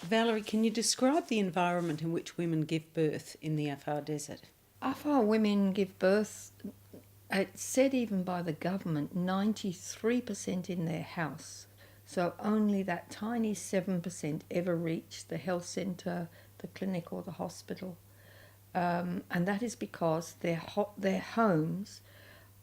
Valerie, can you describe the environment in which women give birth in the Afar Desert? Afar women give birth, it's said even by the government, 93% in their house. So only that tiny 7% ever reach the health centre, the clinic, or the hospital. And that is because their homes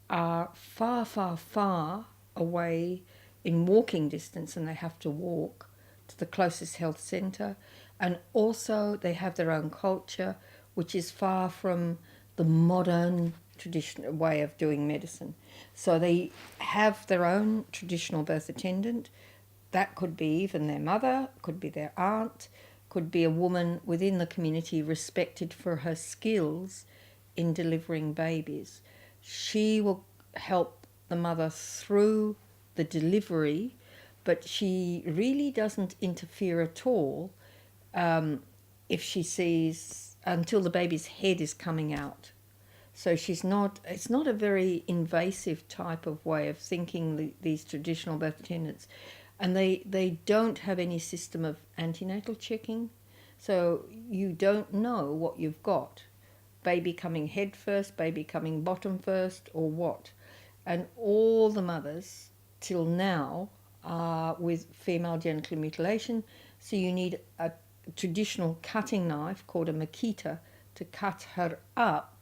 are far, far, far away in walking distance, and they have to walk to the closest health centre. And also, they have their own culture, which is far from the modern traditional way of doing medicine. So they have their own traditional birth attendant. That could be even their mother, could be their aunt, could be a woman within the community respected for her skills in delivering babies. She will help the mother through the delivery, but she really doesn't interfere at all if she sees until the baby's head is coming out. So it's not a very invasive type of way of thinking, these traditional birth attendants. And they don't have any system of antenatal checking. So you don't know what you've got. Baby coming head first, baby coming bottom first, or what. And all the mothers till now are with female genital mutilation. So you need a traditional cutting knife called a makita to cut her up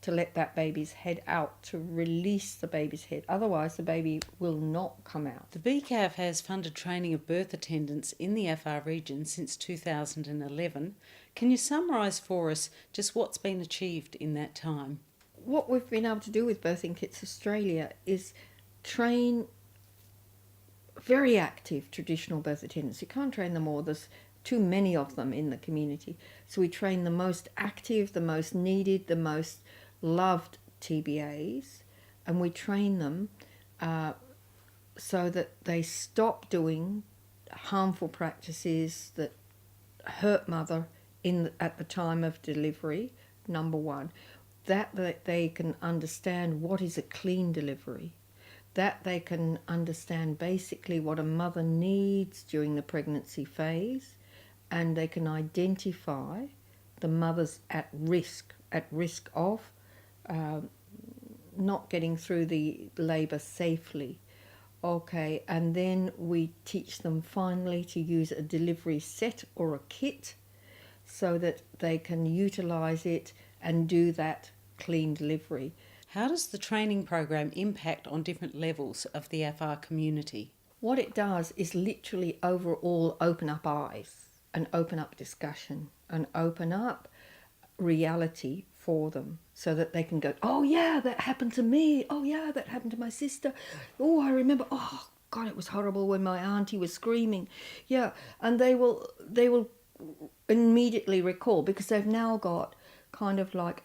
to let that baby's head out, to release the baby's head. Otherwise, the baby will not come out. The BCAF has funded training of birth attendants in the Afar region since 2011. Can you summarise for us just what's been achieved in that time? What we've been able to do with Birthing Kits Australia is train very active traditional birth attendants. You can't train them all. There's too many of them in the community. So we train the most active, the most needed, the most loved TBAs, and we train them so that they stop doing harmful practices that hurt mother at the time of delivery, number one. That they can understand what is a clean delivery, that they can understand basically what a mother needs during the pregnancy phase, and they can identify the mothers at risk of not getting through the labour safely. Okay, and then we teach them finally to use a delivery set or a kit so that they can utilise it and do that clean delivery. How does the training program impact on different levels of the Afar community? What it does is literally overall open up eyes and open up discussion and open up reality for them so that they can go, oh yeah, that happened to me. Oh yeah, that happened to my sister. Oh, I remember. Oh God, it was horrible when my auntie was screaming. Yeah, and they will immediately recall because they've now got kind of like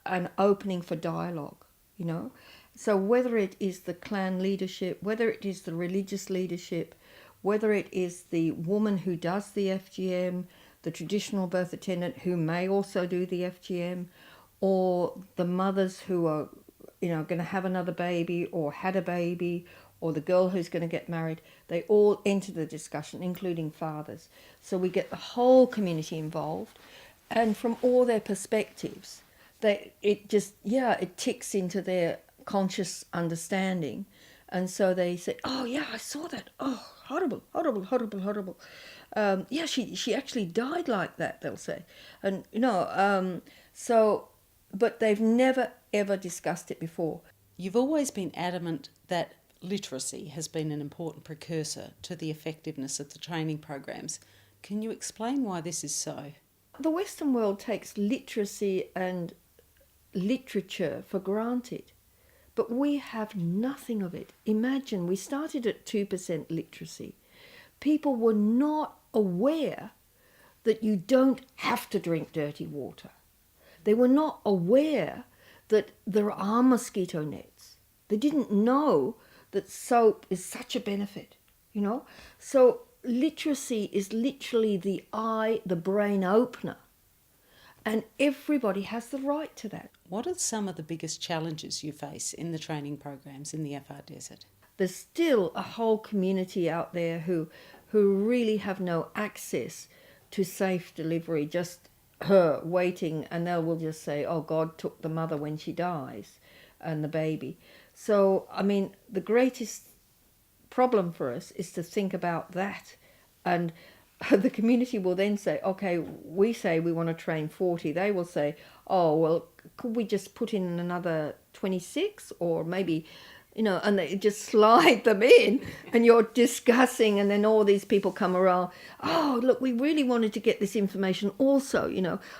an opening for dialogue, you know. So whether it is the clan leadership, whether it is the religious leadership, whether it is the woman who does the FGM, the traditional birth attendant who may also do the FGM, or the mothers who are, going to have another baby or had a baby, or the girl who's going to get married, they all enter the discussion, including fathers. So we get the whole community involved, and from all their perspectives, it ticks into their conscious understanding. And so they say, oh yeah, I saw that. Oh, horrible, horrible, horrible, horrible. Yeah, she actually died like that, they'll say. And, but they've never, ever discussed it before. You've always been adamant that literacy has been an important precursor to the effectiveness of the training programs. Can you explain why this is so? The Western world takes literacy and literature for granted, but we have nothing of it. Imagine we started at 2% literacy. People were not aware that you don't have to drink dirty water. They were not aware that there are mosquito nets. They didn't know that soap is such a benefit, So literacy is literally the brain opener. And everybody has the right to that. What are some of the biggest challenges you face in the training programs in the Afar Desert? There's still a whole community out there who really have no access to safe delivery, just her waiting, and they will just say, oh, God took the mother when she dies and the baby. So, I mean, the greatest problem for us is to think about that. And the community will then say, okay, we say we want to train 40. They will say, oh, well, could we just put in another 26 or maybe, and they just slide them in and you're discussing, and then all these people come around, oh, look, we really wanted to get this information also,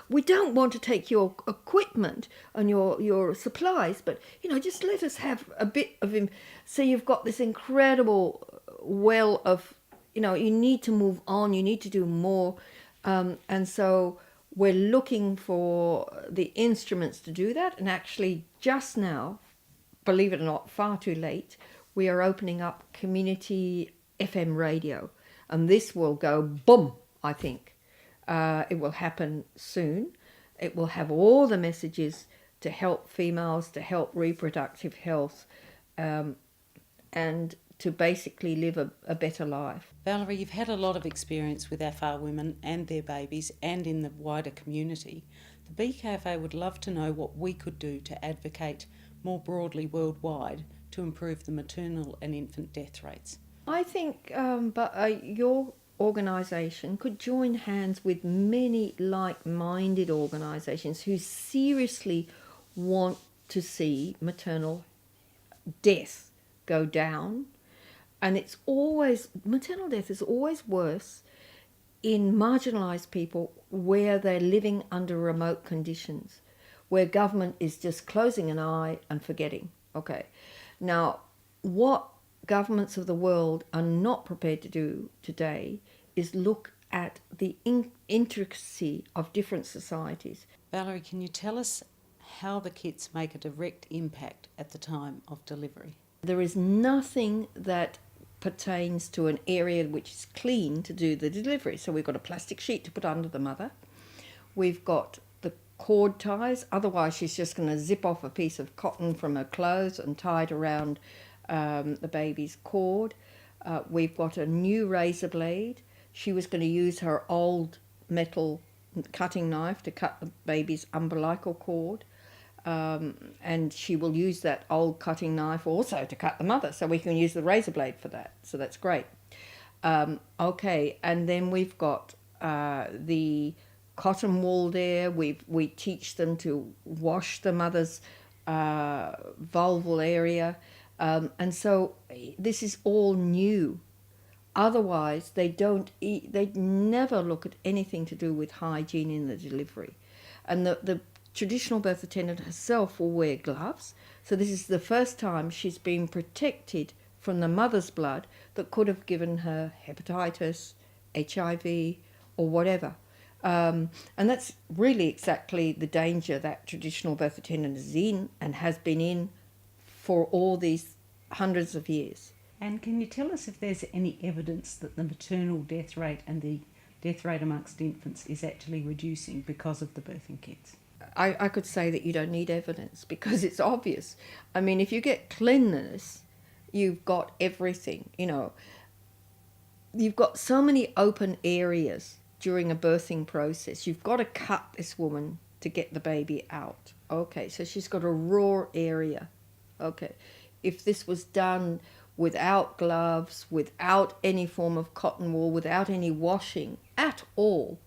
we don't want to take your equipment and your supplies, but, just let us have a bit of him. So you've got this incredible well of, you need to move on, you need to do more. And so we're looking for the instruments to do that. And actually just now, believe it or not, far too late, we are opening up community FM radio. And this will go boom, I think. It will happen soon. It will have all the messages to help females, to help reproductive health, and to basically live a better life. Valerie, you've had a lot of experience with AFAR women and their babies and in the wider community. The BKFA would love to know what we could do to advocate more broadly worldwide to improve the maternal and infant death rates. I think your organisation could join hands with many like-minded organisations who seriously want to see maternal death go down. And maternal death is always worse in marginalised people where they're living under remote conditions, where government is just closing an eye and forgetting. Okay. Now, what governments of the world are not prepared to do today is look at the intricacy of different societies. Valerie, can you tell us how the kits make a direct impact at the time of delivery? There is nothing that pertains to an area which is clean to do the delivery. So we've got a plastic sheet to put under the mother. We've got the cord ties. Otherwise, she's just going to zip off a piece of cotton from her clothes and tie it around the baby's cord. We've got a new razor blade. She was going to use her old metal cutting knife to cut the baby's umbilical cord. And she will use that old cutting knife also to cut the mother, so we can use the razor blade for that. So that's great. Okay, and then we've got the cotton wool there. We teach them to wash the mother's vulval area, and so this is all new. Otherwise, they never look at anything to do with hygiene in the delivery, and the traditional birth attendant herself will wear gloves. So this is the first time she's been protected from the mother's blood that could have given her hepatitis, HIV, or whatever. And that's really exactly the danger that traditional birth attendant is in and has been in for all these hundreds of years. And can you tell us if there's any evidence that the maternal death rate and the death rate amongst infants is actually reducing because of the birthing kits? I could say that you don't need evidence because it's obvious. I mean, if you get cleanliness, you've got everything, You've got so many open areas during a birthing process. You've got to cut this woman to get the baby out. Okay, so she's got a raw area. Okay, if this was done without gloves, without any form of cotton wool, without any washing at all,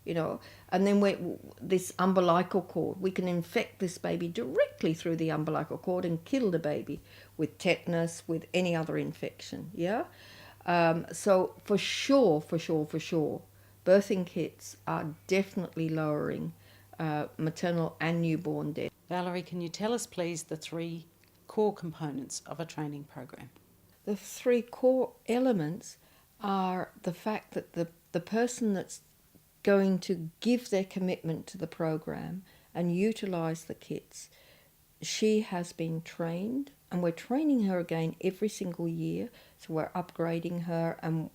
and then this umbilical cord, we can infect this baby directly through the umbilical cord and kill the baby with tetanus, with any other infection, yeah? So for sure, birthing kits are definitely lowering maternal and newborn death. Valerie, can you tell us, please, the 3 core components of a training program? The 3 core elements are the fact that the person that's going to give their commitment to the program and utilise the kits, she has been trained, and we're training her again every single year. So we're upgrading her and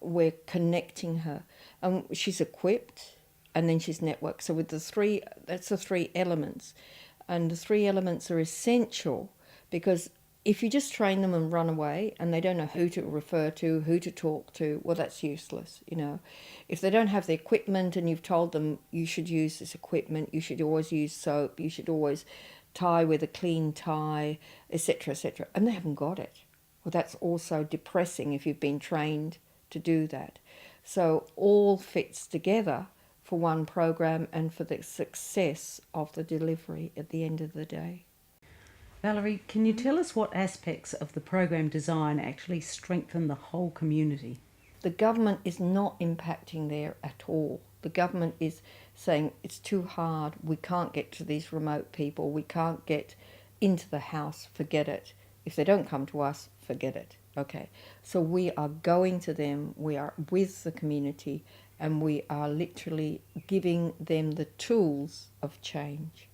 we're connecting her. And she's equipped and then she's networked. So with that's the 3 elements. And the 3 elements are essential because if you just train them and run away and they don't know who to refer to, who to talk to, well, that's useless, you know. If they don't have the equipment and you've told them you should use this equipment, you should always use soap, you should always tie with a clean tie, etc., and they haven't got it. Well, that's also depressing if you've been trained to do that. So all fits together for one program and for the success of the delivery at the end of the day. Valerie, can you tell us what aspects of the program design actually strengthen the whole community? The government is not impacting there at all. The government is saying it's too hard, we can't get to these remote people, we can't get into the house, forget it. If they don't come to us, forget it. Okay, so we are going to them, we are with the community, and we are literally giving them the tools of change.